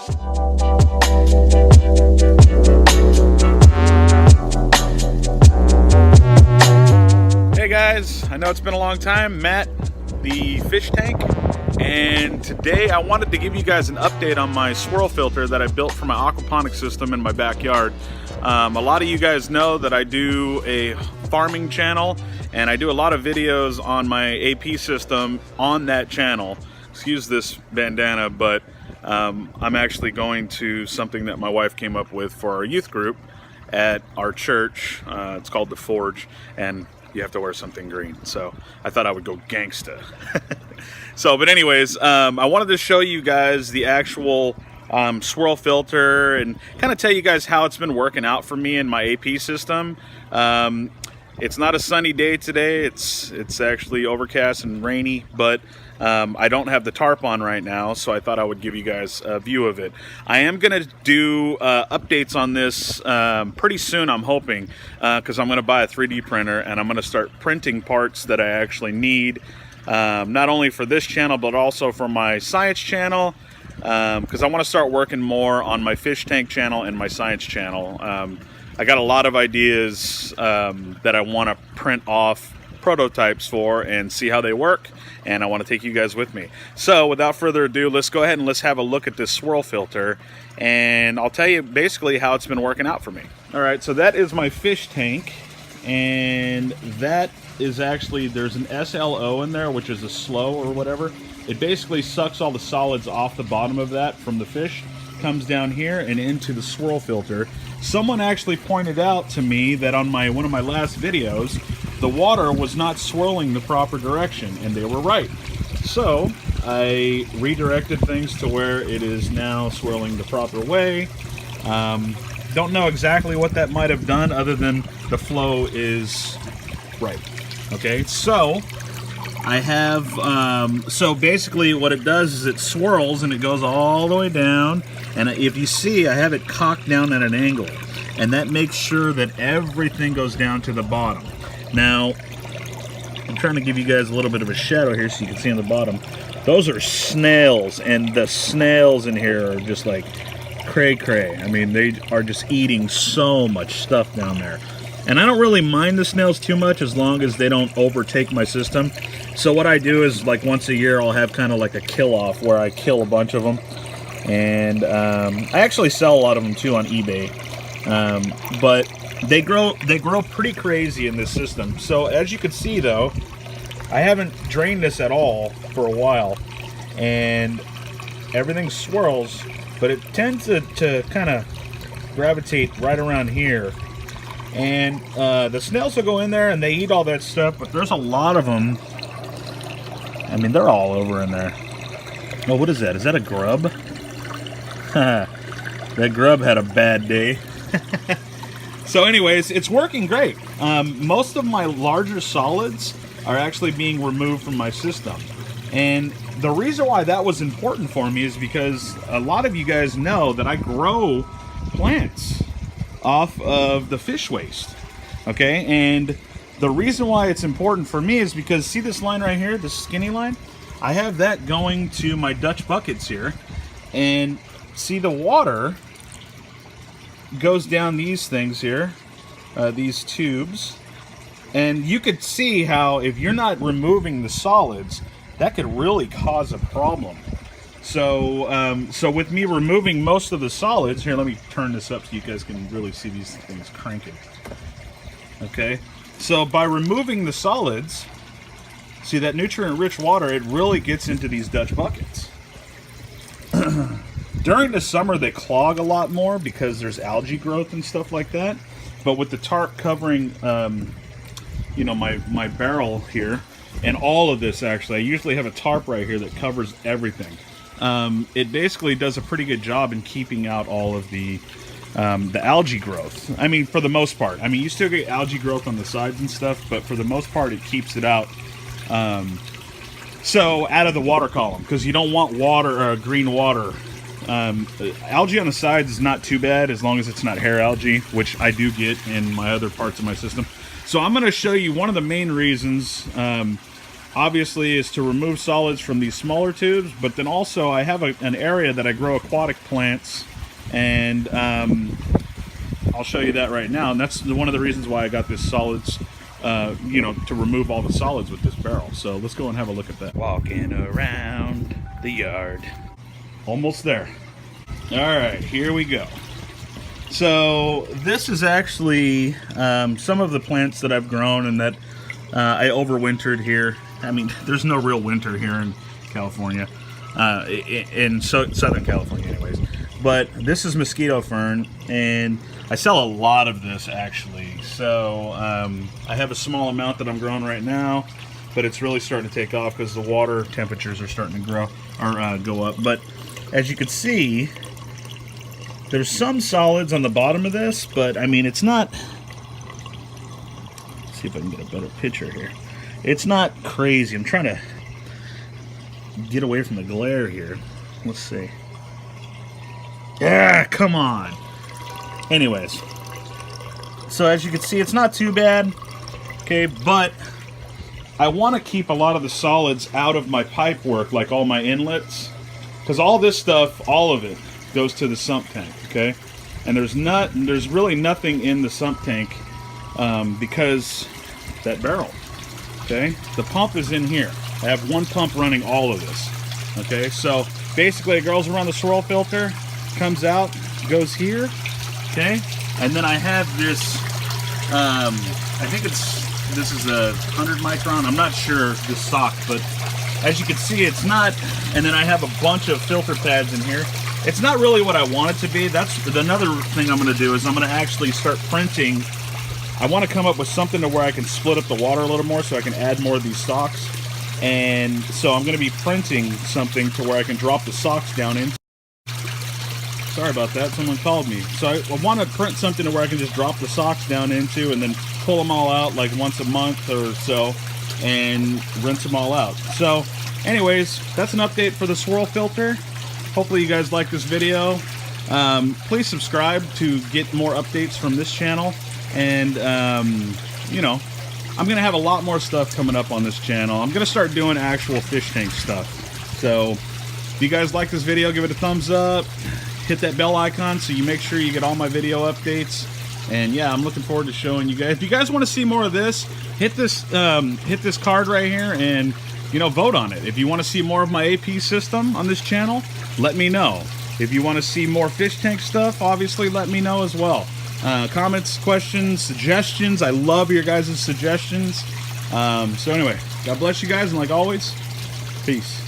Hey guys, I know it's been a long time. Matt, the fish tank, and today I wanted to give you guys an update on my swirl filter that I built for my aquaponics system in my backyard. A lot of you guys know that I do a farming channel, and I do a lot of videos on my AP system on that channel. Excuse this bandana, but I'm actually going to something that my wife came up with for our youth group at our church. It's called The Forge, and you have to wear something green, so I thought I would go gangsta. But anyways, I wanted to show you guys the actual swirl filter and kind of tell you guys how it's been working out for me in my AP system. It's not a sunny day today. It's actually overcast and rainy, but I don't have the tarp on right now, so I thought I would give you guys a view of it. I am going to do updates on this pretty soon, I'm hoping, because I'm going to buy a 3D printer and I'm going to start printing parts that I actually need, not only for this channel, but also for my science channel, because I want to start working more on my fish tank channel and my science channel. I got a lot of ideas that I want to print off prototypes for and see how they work, and I want to take you guys with me. So without further ado, let's go ahead and let's have a look at this swirl filter, and I'll tell you basically how it's been working out for me. All right, so that is my fish tank, and that is actually, there's an SLO in there, which is a slow or whatever. It basically sucks all the solids off the bottom of that from the fish, comes down here and into the swirl filter. Someone actually pointed out to me that on one of my last videos, the water was not swirling the proper direction, and they were right. So I redirected things to where it is now swirling the proper way. Don't know exactly what that might have done other than the flow is right. Okay, so I have, so basically what it does is it swirls and it goes all the way down, and if you see, I have it cocked down at an angle, and that makes sure that everything goes down to the bottom. Now, I'm trying to give you guys a little bit of a shadow here so you can see on the bottom. Those are snails, and the snails in here are just like cray-cray. I mean, they are just eating so much stuff down there. And I don't really mind the snails too much as long as they don't overtake my system. So what I do is, like, once a year I'll have kind of like a kill-off where I kill a bunch of them. And I actually sell a lot of them too on eBay. But they grow pretty crazy in this system. So as you can see though, I haven't drained this at all for a while, and everything swirls, but it tends to kind of gravitate right around here. And the snails will go in there and they eat all that stuff, but there's a lot of them. I mean, they're all over in there. Oh, what is that? Is that a grub? That grub had a bad day. So anyways, it's working great. Most of my larger solids are actually being removed from my system. And the reason why that was important for me is because a lot of you guys know that I grow plants off of the fish waste. Okay, and the reason why it's important for me is because, see this line right here, this skinny line? I have that going to my Dutch buckets here. And see, the water goes down these things here, these tubes, and you could see how if you're not removing the solids, that could really cause a problem. So so with me removing most of the solids here, let me turn this up so you guys can really see these things cranking. Okay, so by removing the solids, see that nutrient rich water, it really gets into these Dutch buckets. During the summer, they clog a lot more because there's algae growth and stuff like that. But with the tarp covering, you know, my barrel here, and all of this actually, I usually have a tarp right here that covers everything. It basically does a pretty good job in keeping out all of the algae growth. I mean, for the most part. I mean, you still get algae growth on the sides and stuff, but for the most part, it keeps it out. So out of the water column, because you don't want water, green water. Algae on the sides is not too bad as long as it's not hair algae, which I do get in my other parts of my system. So I'm going to show you one of the main reasons obviously is to remove solids from these smaller tubes, but then also I have an area that I grow aquatic plants, and I'll show you that right now. And that's one of the reasons why I got this solids, you know, to remove all the solids with this barrel. So let's go and have a look at that. Walking around the yard. Almost there. All right, here we go. So this is actually some of the plants that I've grown and that I overwintered here. I mean, there's no real winter here in California, in Southern California anyways. But this is mosquito fern, and I sell a lot of this actually. So I have a small amount that I'm growing right now, but it's really starting to take off because the water temperatures are starting to grow or go up. But as you can see, there's some solids on the bottom of this, but I mean, it's not. Let's see if I can get a better picture here. It's not crazy. I'm trying to get away from the glare here. Let's see. Yeah, come on. Anyways, so as you can see, it's not too bad. Okay, but I want to keep a lot of the solids out of my pipe work, like all my inlets, because all this stuff, all of it, goes to the sump tank. Okay, and there's really nothing in the sump tank because that barrel. Okay, the pump is in here. I have one pump running all of this. Okay, so basically it goes around the swirl filter, comes out, goes here. Okay, and then I have this. I think this is a 100 micron. I'm not sure the sock, but as you can see, it's not. And then I have a bunch of filter pads in here. It's not really what I want it to be. That's another thing I'm going to do is I'm going to actually start printing. I want to come up with something to where I can split up the water a little more so I can add more of these socks. And so I'm going to be printing something to where I can drop the socks down in. Sorry about that, someone called me. So I want to print something to where I can just drop the socks down into and then pull them all out like once a month or so and rinse them all out. So anyways, that's an update for the swirl filter. Hopefully you guys like this video. Please subscribe to get more updates from this channel. And, you know, I'm going to have a lot more stuff coming up on this channel. I'm going to start doing actual fish tank stuff. So if you guys like this video, give it a thumbs up. Hit that bell icon so you make sure you get all my video updates. And yeah, I'm looking forward to showing you guys. If you guys want to see more of this, hit this card right here and, you know, vote on it. If you want to see more of my AP system on this channel, let me know. If you want to see more fish tank stuff, obviously let me know as well. Comments, questions, suggestions. I love your guys' suggestions. So anyway, God bless you guys, and like always, peace.